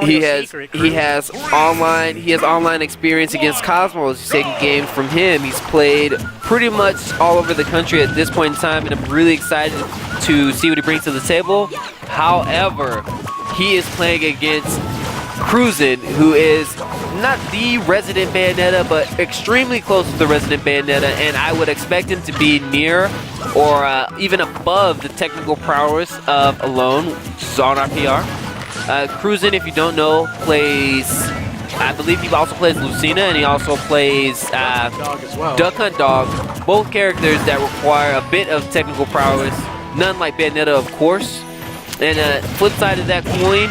He has online experience against Cosmos. He's taking games from him. He's played pretty much all over the country at this point in time, and I'm really excited to see what he brings to the table. However, he is playing against Cruzin, who is not the resident Bayonetta, but extremely close to the resident Bayonetta, and I would expect him to be near or even above the technical prowess of Alone, which is on our PR. Cruzin, if you don't know, plays, I believe he also plays Lucina, and he also plays Duck Hunt Dog, both characters that require a bit of technical prowess, none like Bayonetta, of course. And flip side of that coin,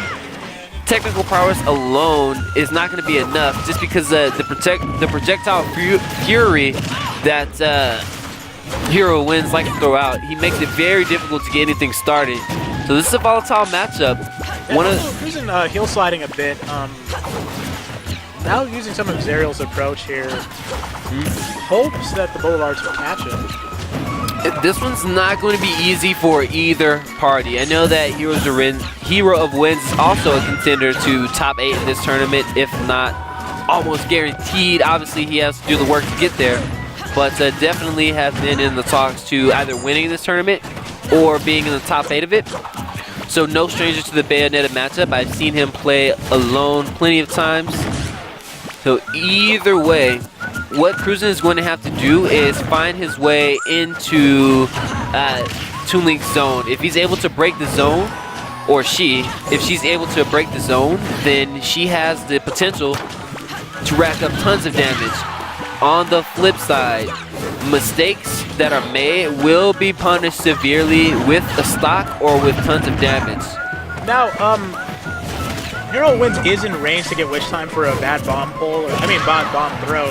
technical prowess alone is not going to be enough, just because the projectile fury that HeroOfWinds like to throw out, he makes it very difficult to get anything started. So this is a volatile matchup. Cruzin heel sliding a bit. Now using some of Zerial's approach here. Hopes that the Boulevards will catch him. This one's not going to be easy for either party. I know that HeroOfWinds is also a contender to top 8 in this tournament, if not almost guaranteed. Obviously, he has to do the work to get there, but definitely have been in the talks to either winning this tournament or being in the top 8 of it. So no stranger to the Bayonetta matchup. I've seen him play Alone plenty of times. So either way, what Cruzin is going to have to do is find his way into Toon Link's zone. If he's able to break the zone, or if she's able to break the zone, then she has the potential to rack up tons of damage. On the flip side, mistakes that are made will be punished severely with a stock or with tons of damage. Now, HeroOfWinds is in range to get Witch Time for a bad bomb pull, bomb throw.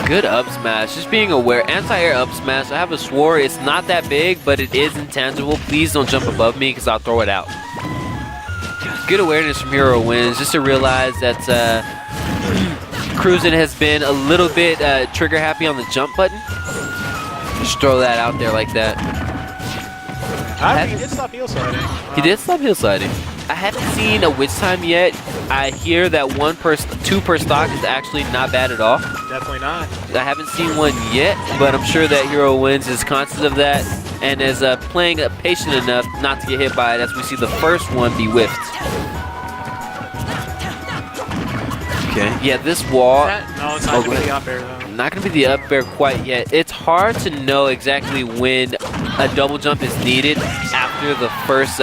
Good up smash, just being aware. Anti-air up smash, I have a swore, it's not that big, but it is intangible. Please don't jump above me because I'll throw it out. Good awareness from HeroOfWinds, just to realize that Cruzin has been a little bit trigger happy on the jump button. Just throw that out there like that. He did stop heel sliding. He did stop heel sliding. I haven't seen a Witch Time yet. I hear that 2 per stock is actually not bad at all. Definitely not. I haven't seen one yet, but I'm sure that HeroOfWinds is conscious of that and is playing patient enough not to get hit by it, as we see the first one be whiffed. Okay. Yeah, this wall. No, it's not going to be the up air though. Not going to be the up air quite yet. It's hard to know exactly when a double jump is needed after the first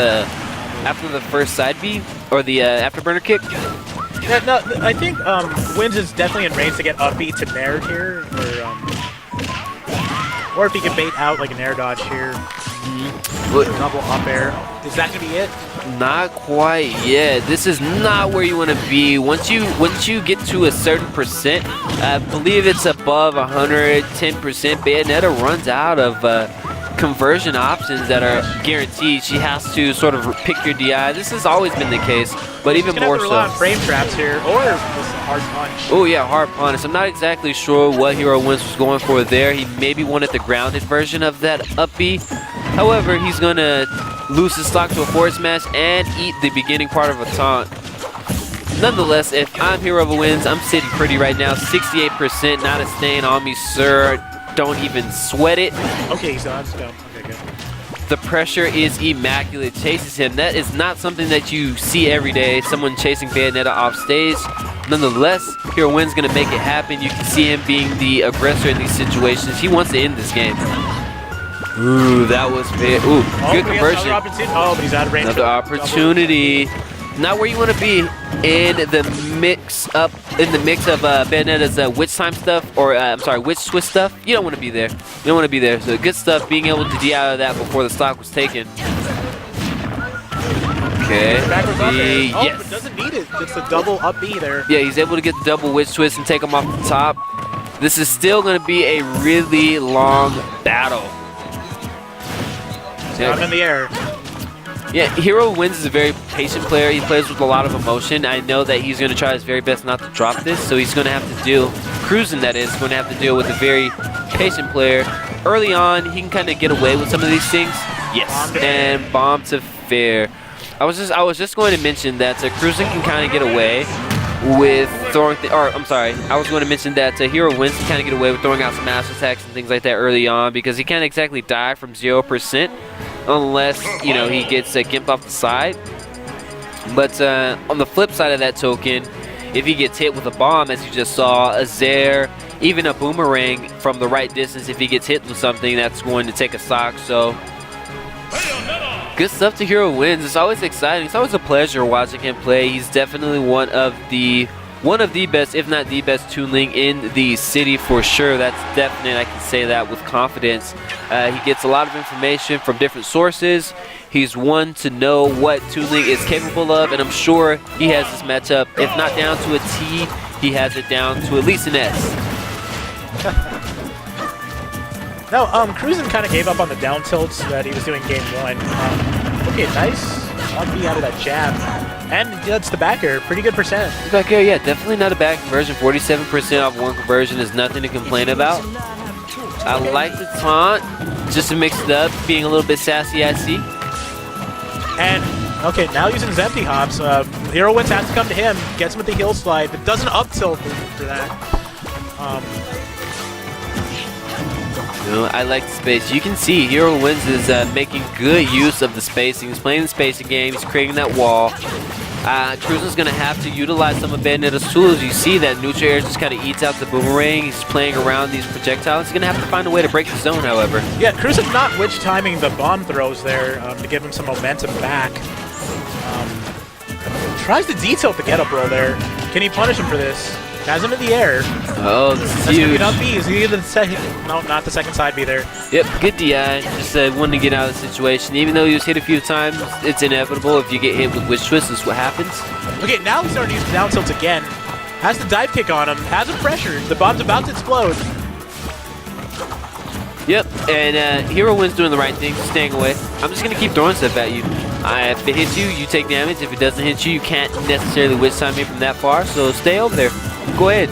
side B or the afterburner kick. Yeah, no, I think Wins is definitely in range to get up B to Nair here, or if he can bait out like an air dodge here. Double up air. Is that going to be it? Not quite yet. This is not where you want to be. Once you get to a certain percent, I believe it's above 110%, Bayonetta runs out of conversion options that are guaranteed. She has to sort of pick your DI. This has always been the case, but even more so. Rely on frame traps here, or just a hard punch. Oh yeah, hard punish. I'm not exactly sure what HeroOfWinds was going for there. He maybe wanted the grounded version of that up B. However, he's gonna lose his stock to a forward smash and eat the beginning part of a taunt. Nonetheless, if I'm HeroOfWinds, I'm sitting pretty right now. 68%, not a stain on me, sir. Don't even sweat it. Okay, he's done. Okay, good. The pressure is immaculate. Chases him. That is not something that you see every day. Someone chasing Bayonetta off stage. Nonetheless, HeroOfWinds gonna make it happen. You can see him being the aggressor in these situations. He wants to end this game. Ooh, that was big. Ooh, good conversion. Oh, but he's out of range. Another opportunity. Not where you want to be in the mix of Bayonetta's Witch Time stuff, or I'm sorry, Witch Twist stuff. You don't want to be there. You don't want to be there. So good stuff, being able to DI out of that before the stock was taken. Okay. Yes. But doesn't need it. It's a double up B there. Yeah, he's able to get the double Witch Twist and take him off the top. This is still going to be a really long battle. Not in the air. Yeah, HeroOfWinds is a very patient player. He plays with a lot of emotion. I know that he's going to try his very best not to drop this, so he's going to have to deal, Cruzin that is, going to have to deal with a very patient player. Early on, he can kind of get away with some of these things. Yes, and bomb to fair. I was just going to mention that Cruzin can kind of get away with throwing, I was going to mention that HeroOfWinds can kind of get away with throwing out some master attacks and things like that early on because he can't exactly die from 0% unless, you know, he gets gimped off the side. But on the flip side of that token, if he gets hit with a bomb, as you just saw, a Zair, even a boomerang from the right distance, if he gets hit with something, that's going to take a stock. So good stuff to HeroOfWinds. It's always exciting. It's always a pleasure watching him play. He's definitely one of the best, if not the best, Toonling in the city for sure. That's definite. I can say that with confidence. He gets a lot of information from different sources. He's one to know what Toonling is capable of, and I'm sure he has this matchup, if not down to a T, he has it down to at least an S. No, Cruzin kind of gave up on the down tilts that he was doing game 1. Okay, nice 1B out of that jab. And that's the back air, pretty good percent. The back air, yeah, definitely not a bad conversion. 47% off one conversion is nothing to complain about. I like the taunt, just to mix it up, being a little bit sassy, I see. And, okay, now using his empty hops, HeroOfWinds has to come to him, gets him with the heel slide, but doesn't up tilt for that. I like the space. You can see HeroOfWinds is making good use of the spacing. He's playing the spacing game. He's creating that wall. Cruzin's going to have to utilize some of Bayonetta's tools. You see that neutral air just kind of eats out the boomerang. He's playing around these projectiles. He's going to have to find a way to break the zone, however. Yeah, Cruzin's not witch timing the bomb throws there to give him some momentum back. Tries to detail the get-up roll there. Can he punish him for this? Has him in the air. Oh, this is huge. That's gonna be the second. No, not the second side B there. Yep, good DI. Just wanted to get out of the situation. Even though he was hit a few times, it's inevitable. If you get hit with witch twist, this is what happens. Okay, now he's starting to use down tilts again. Has the dive kick on him. Has him pressured. The bomb's about to explode. Yep, and HeroOfWinds doing the right thing, staying away. I'm just going to keep throwing stuff at you. If it hits you, you take damage. If it doesn't hit you, you can't necessarily witch time me from that far, so stay over there. Go ahead.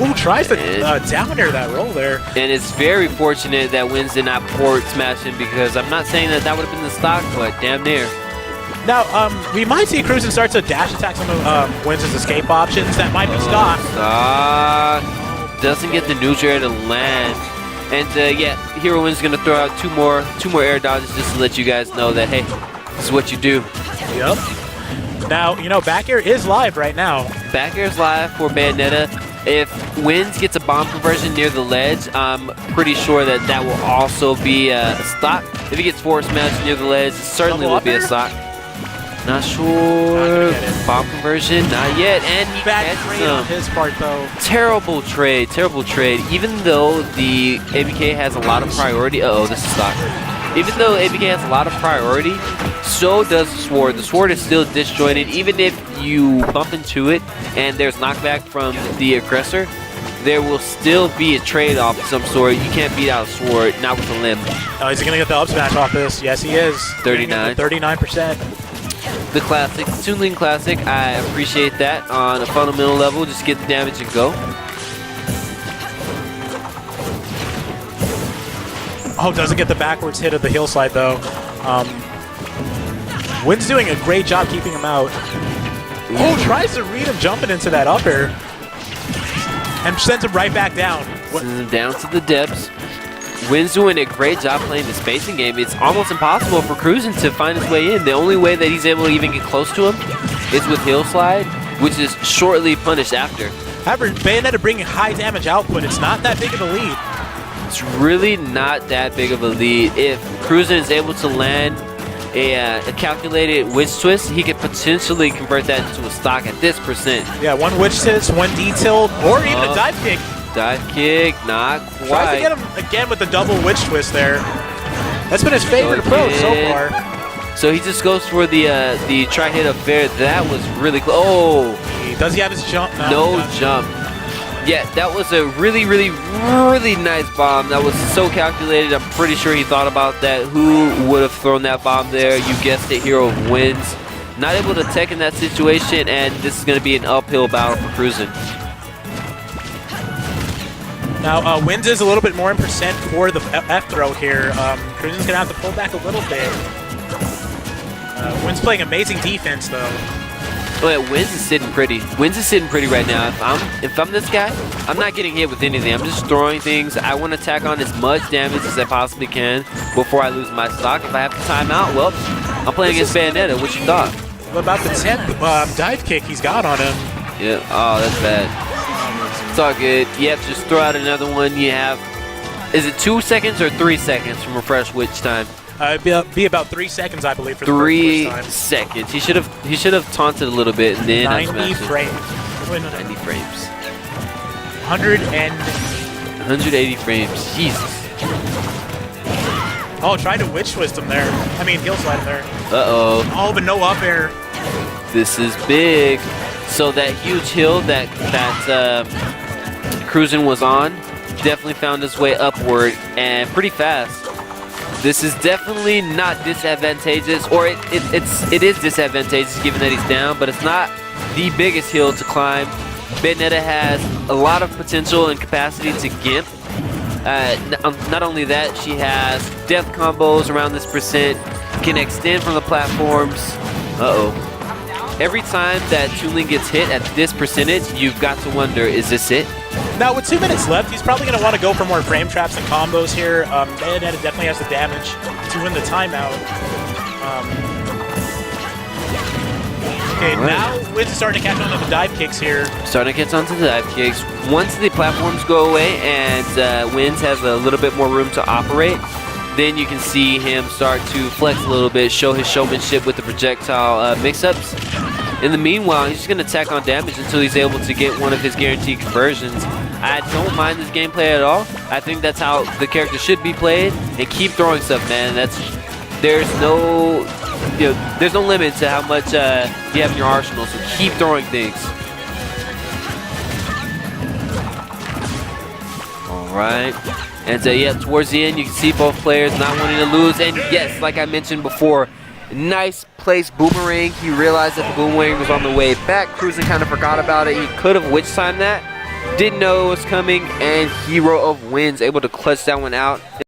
Ooh, tries to down air that roll there. And it's very fortunate that Wins did not port smash him because I'm not saying that would have been the stock, but damn near. Now, we might see Cruzin start to dash attack some of Wins' escape options. That might be stock. Stock. Doesn't get the neutral air to land. And yeah, HeroOfWinds is going to throw out two more air dodges just to let you guys know that, hey, this is what you do. Yep. Now, you know, back air is live right now. Back air is live for Bayonetta. If Wins gets a bomb conversion near the ledge, I'm pretty sure that will also be a stock. If he gets forward smash near the ledge, it certainly will be a stock. Not sure. Bomb conversion, not yet. And he bad trade on his part, though. Terrible trade, terrible trade. Even though the ABK has a lot of priority. Uh-oh, this is stock. Even though ABK has a lot of priority, so does the sword. The sword is still disjointed. Even if you bump into it and there's knockback from the aggressor, there will still be a trade-off of some sort. You can't beat out a sword, not with a limb. Oh, is he going to get the up smash off this? Yes, he is. 39. 39%. The classic, Toonling classic. I appreciate that on a fundamental level. Just get the damage and go. Oh, doesn't get the backwards hit of the heel slide, though. Win's doing a great job keeping him out. Oh, tries to read him jumping into that up air. And sends him right back down. Sends him down to the depths. Win's doing a great job playing the spacing game. It's almost impossible for Cruzin to find his way in. The only way that he's able to even get close to him is with heel slide, which is shortly punished after. However, Bayonetta bringing high damage output. It's not that big of a lead. It's really not that big of a lead. If Cruzin is able to land a calculated witch twist, he could potentially convert that into a stock at this percent. Yeah, one witch twist, one D-tilt, or even a dive kick. Dive kick, not quite. Tries to get him again with the double witch twist there. That's been his favorite approach so far. So he just goes for the tri-hit up there. That was really close. Oh! Does he have his jump? No jump. Yeah, that was a really, really, really nice bomb. That was so calculated. I'm pretty sure he thought about that. Who would have thrown that bomb there? You guessed it, HeroOfWinds. Not able to tech in that situation, and this is going to be an uphill battle for Cruzin. Now, Wins is a little bit more in percent for the F throw here. Cruzin's going to have to pull back a little bit. Wynn's playing amazing defense, though. Oh, yeah, Wins is sitting pretty. Wins is sitting pretty right now. If I'm this guy, I'm not getting hit with anything. I'm just throwing things. I want to tack on as much damage as I possibly can before I lose my stock. If I have to time out, well, I'm playing against Bayonetta. What you thought? What about the 10 dive kick he's got on him? Yeah. Oh, that's bad. It's all good. Yep, just throw out another one. You have, is it 2 seconds or 3 seconds from refresh witch time? It'd be about 3 seconds, I believe, for the 3 first time. seconds. He should have taunted a little bit and then 90 frames. 90 frames. 180 frames. Jesus. Oh, tried to witch twist him there. I mean, heel slide him there. Uh-oh. Oh, but no up air. This is big. So that huge hill that Cruzin was on definitely found his way upward and pretty fast. This is definitely not disadvantageous, or it is disadvantageous given that he's down, but it's not the biggest hill to climb. Bayonetta has a lot of potential and capacity to gimp. Not only that, she has death combos around this percent, can extend from the platforms. Uh-oh. Every time that Toon gets hit at this percentage, you've got to wonder, is this it? Now, with 2 minutes left, he's probably going to want to go for more frame traps and combos here. Bayonetta definitely has the damage to win the timeout. Okay, right. Now Wiz is starting to catch on to the dive kicks here. Starting to catch on to the dive kicks. Once the platforms go away and Wiz has a little bit more room to operate, then you can see him start to flex a little bit, show his showmanship with the projectile mix-ups. In the meanwhile, he's just going to tack on damage until he's able to get one of his guaranteed conversions. I don't mind this gameplay at all. I think that's how the character should be played. And keep throwing stuff, man. There's no limit to how much you have in your arsenal. So keep throwing things. All right. And yeah, towards the end, you can see both players not wanting to lose. And yes, like I mentioned before, nice place boomerang. He realized that the boomerang was on the way back. Cruzin kind of forgot about it. He could have witch timed that. Didn't know it was coming. And HeroOfWinds able to clutch that one out.